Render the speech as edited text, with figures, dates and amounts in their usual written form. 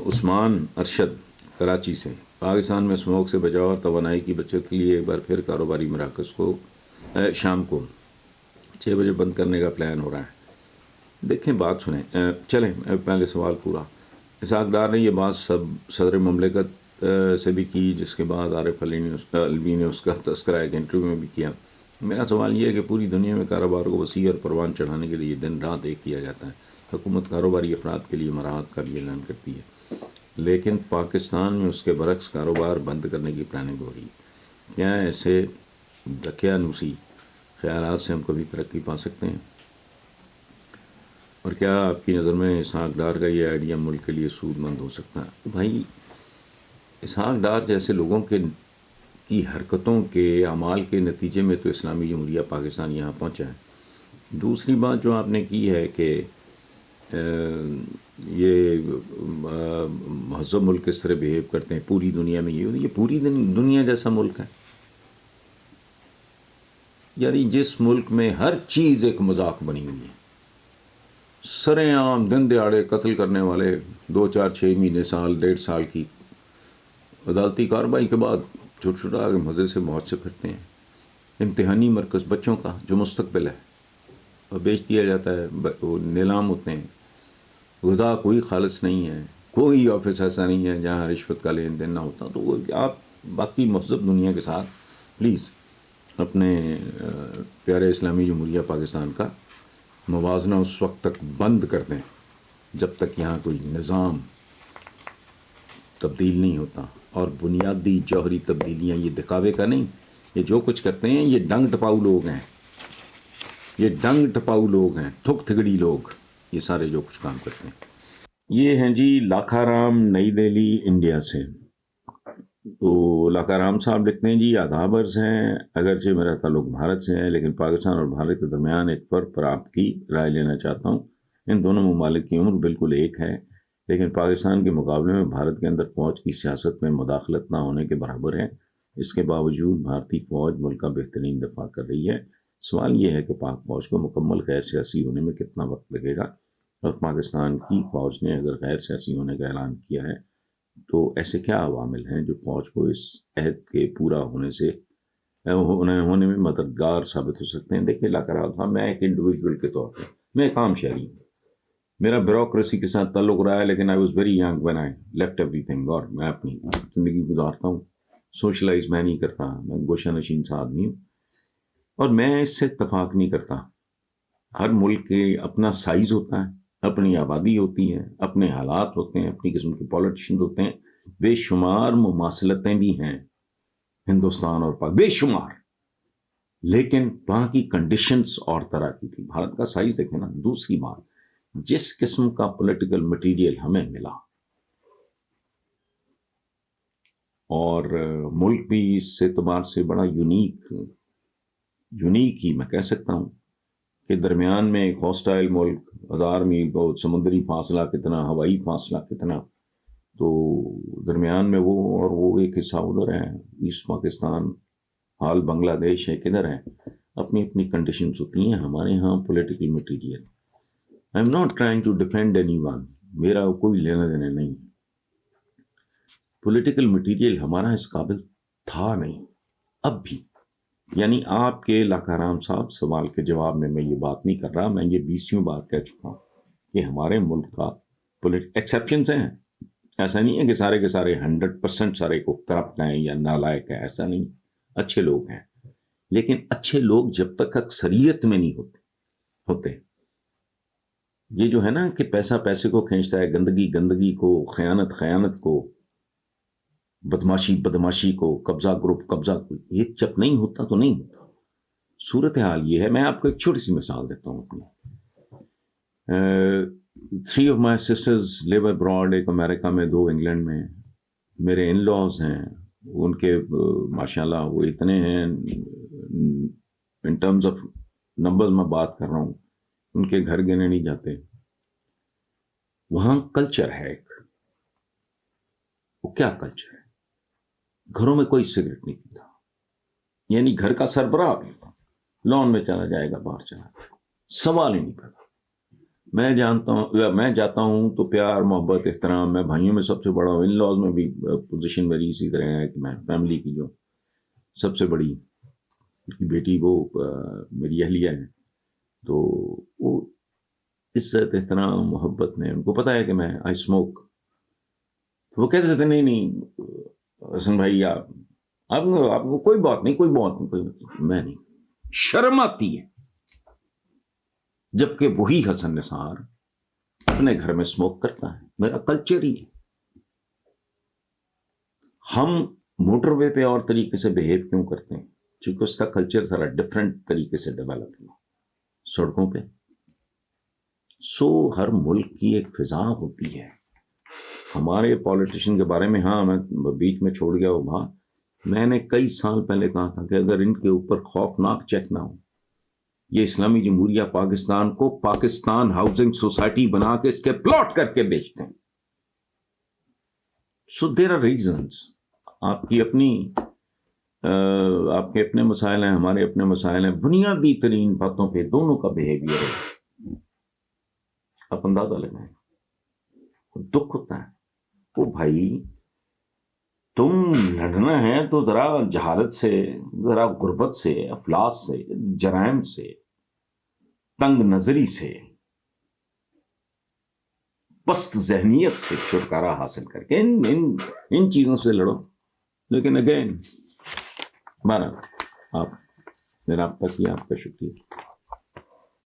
عثمان ارشد کراچی سے، پاکستان میں اسموک سے بچاؤ اور توانائی کی بچت کے لیے ایک بار پھر کاروباری مراکز کو شام کو 6 بجے بند کرنے کا پلان ہو رہا ہے۔ دیکھیں بات سنیں، چلیں پہلے سوال پورا۔ اسحاق ڈار نے یہ بات صدر مملکت سے بھی کی، جس کے بعد عارف علوی نے اس کا تذکرہ ایک انٹرویو میں بھی کیا۔ میرا سوال یہ ہے کہ پوری دنیا میں کاروبار کو وسیع اور پروان چڑھانے کے لیے دن رات ایک کیا جاتا ہے۔ حکومت کاروباری افراد کے لیے مراحت کا بھی اعلان کرتی ہے، لیکن پاکستان میں اس کے برعکس کاروبار بند کرنے کی پلاننگ ہو رہی ہے۔ کیا ایسے دقیانوسی خیالات سے ہم کبھی ترقی پا سکتے ہیں؟ اور کیا آپ کی نظر میں اسحاق ڈار کا یہ آئیڈیا ملک کے لیے سود مند ہو سکتا ہے؟ بھائی، اسحاق ڈار جیسے لوگوں کی حرکتوں کے اعمال کے نتیجے میں تو اسلامی جمہوریہ پاکستان یہاں پہنچا ہے۔ دوسری بات جو آپ نے کی ہے کہ یہ مہذب ملک کس طرح بیہیو کرتے ہیں پوری دنیا میں، یہ پوری دنیا جیسا ملک ہے؟ یعنی جس ملک میں ہر چیز ایک مذاق بنی ہوئی ہے، سرے عام دن دہاڑے قتل کرنے والے 2 4 6 مہینے سال 1.5 سال کی عدالتی کارروائی کے بعد چھٹا کے مزے سے موت سے پھرتے ہیں۔ امتحانی مرکز بچوں کا جو مستقبل ہے اور بیچ دیا جاتا ہے، وہ نیلام ہوتے ہیں۔ غذا کوئی خالص نہیں ہے، کوئی آفس ایسا نہیں ہے جہاں رشوت کا لین دین نہ ہوتا۔ تو وہ آپ باقی مہذب دنیا کے ساتھ پلیز اپنے پیارے اسلامی جمہوریہ پاکستان کا موازنہ اس وقت تک بند کر دیں جب تک یہاں کوئی نظام تبدیل نہیں ہوتا، اور بنیادی جوہری تبدیلیاں یہ دکھاوے کا نہیں، یہ جو کچھ کرتے ہیں یہ ڈنگ ٹپاؤ لوگ ہیں، یہ ڈنگ ٹپاؤ لوگ ہیں، تھک تھگڑی لوگ، یہ سارے جو کچھ کام کرتے ہیں۔ یہ ہیں جی لاکھا رام، نئی دہلی، انڈیا سے۔ تو لاکھا رام صاحب لکھتے ہیں جی آداب عرض ہیں، اگرچہ میرا تعلق بھارت سے ہے لیکن پاکستان اور بھارت کے درمیان ایک فرق پر آپ کی رائے لینا چاہتا ہوں۔ ان دونوں ممالک کی عمر بالکل ایک ہے، لیکن پاکستان کے مقابلے میں بھارت کے اندر فوج کی سیاست میں مداخلت نہ ہونے کے برابر ہے۔ اس کے باوجود بھارتی فوج ملک کا بہترین دفاع کر رہی ہے۔ سوال یہ ہے کہ پاک فوج کو مکمل غیر سیاسی ہونے میں کتنا وقت لگے گا، اور پاکستان کی فوج نے اگر غیر سیاسی ہونے کا اعلان کیا ہے تو ایسے کیا عوامل ہیں جو فوج کو اس عہد کے پورا ہونے میں مددگار ثابت ہو سکتے ہیں؟ دیکھیے لاکھا رام صاحب، میں ایک انڈیویجول کے طور پر میں ایک عام شہری ہوں، میرا بیوروکریسی کے ساتھ تعلق رہا ہے، لیکن I was very young when I left every thing, اور میں اپنی زندگی گزارتا ہوں، سوشلائز میں نہیں کرتا، میں گوشہ نشین سا آدمی ہوں، اور میں اس سے اتفاق نہیں کرتا۔ ہر ملک کے اپنا سائز ہوتا ہے، اپنی آبادی ہوتی ہے، اپنے حالات ہوتے ہیں، اپنی قسم کے پولیٹیشنز ہوتے ہیں، بے شمار مماثلتیں بھی ہیں ہندوستان اور پاک، بے شمار، لیکن وہاں کی کنڈیشنز اور طرح کی تھی۔ بھارت کا سائز دیکھیں نا۔ دوسری بات، جس قسم کا پولیٹیکل مٹیریل ہمیں ملا، اور ملک بھی اس اعتبار سے بڑا یونیک ہی میں کہہ سکتا ہوں کہ درمیان میں ایک ہاسٹائل ملک، 1000 میل بہت سمندری فاصلہ کتنا، ہوائی فاصلہ کتنا، تو درمیان میں وہ، اور وہ ایک حصہ ادھر ہے ایسٹ پاکستان، حال بنگلہ دیش ہے، کدھر ہے، اپنی اپنی کنڈیشنز ہوتی ہیں۔ ہمارے ہاں political material, I am not trying to defend anyone, میرا کوئی لینا دینا نہیں، پولیٹیکل مٹیریل ہمارا اس قابل تھا نہیں اب بھی۔ یعنی آپ کے لاکھا رام صاحب سوال کے جواب میں یہ بات نہیں کر رہا، میں یہ 20ویں بار کہہ چکا ہوں کہ ہمارے ملک کا ایکسیپشنز ہیں، ایسا نہیں ہے کہ سارے کے سارے 100% سارے کو کرپٹ ہیں یا نالائق ہیں، ایسا نہیں، اچھے لوگ ہیں، لیکن اچھے لوگ جب تک اکثریت میں نہیں ہوتے، یہ جو ہے نا کہ پیسہ پیسے کو کھینچتا ہے، گندگی گندگی کو، خیانت کو، بدماشی کو، قبضہ گروپ قبضہ کو، یہ جب نہیں ہوتا تو نہیں ہوتا۔ صورتحال یہ ہے، میں آپ کو ایک چھوٹی سی مثال دیتا ہوں اپنی۔ 3 of my sisters live abroad، ایک امریکہ میں، 2 انگلینڈ میں۔ میرے ان لاز ہیں، ان کے ماشاءاللہ وہ اتنے ہیں، ان ٹرمز آف نمبرز میں بات کر رہا ہوں، ان کے گھر گنے نہیں جاتے۔ وہاں کلچر ہے ایک، وہ کیا کلچر ہے؟ گھروں میں کوئی سگریٹ نہیں پیتا، یعنی گھر کا سربراہ بھی لان میں چلا جائے گا، باہر چلا جائے گا، سوال ہی نہیں پیدا۔ میں جانتا ہوں، میں جاتا ہوں تو پیار محبت احترام، میں بھائیوں میں سب سے بڑا ہوں، ان لاز میں بھی پوزیشن میری اسی طرح ہے کہ میں فیملی کی جو سب سے بڑی کی بیٹی وہ میری اہلیہ ہے، تو وہ عزت احترام محبت میں ان کو پتہ ہے کہ میں آئی اسموک. وہ کہتے تھے نہیں نہیں حسن بھائی آپ کو کوئی بات نہیں، کوئی بات نہیں، میں نہیں. شرم آتی ہے جبکہ وہی حسن نثار اپنے گھر میں اسموک کرتا ہے. میرا کلچر ہی ہے. ہم موٹر وے پہ اور طریقے سے بہیو کیوں کرتے ہیں؟ چونکہ اس کا کلچر ذرا ڈفرینٹ طریقے سے ڈیولپ ہوا سڑکوں پہ. سو ہر ملک کی ایک فضا ہوتی ہے. ہمارے پالیٹیشین کے بارے میں، ہاں میں بیچ میں چھوڑ گیا وہ بات، میں نے کئی سال پہلے کہا تھا کہ اگر ان کے اوپر خوفناک چیک نہ ہو، یہ اسلامی جمہوریہ پاکستان کو پاکستان ہاؤسنگ سوسائٹی بنا کے اس کے پلاٹ کر کے بیچتے ہیں. سو دیر آر ریزنس. آپ کی اپنی آپ کے اپنے مسائل ہیں، ہمارے اپنے مسائل ہیں. بنیادی ترین باتوں پہ دونوں کا بیہیویئر ہے. آپ اندازہ لگائیں، دکھ ہوتا ہے. وہ بھائی تم لڑنا ہے تو ذرا جہالت سے، ذرا غربت سے، افلاس سے، جرائم سے، تنگ نظری سے، پست ذہنیت سے چھٹکارا حاصل کر کے ان چیزوں سے لڑو. لیکن اگین بارہ آپ نے رابطہ کیا، آپ کا شکریہ.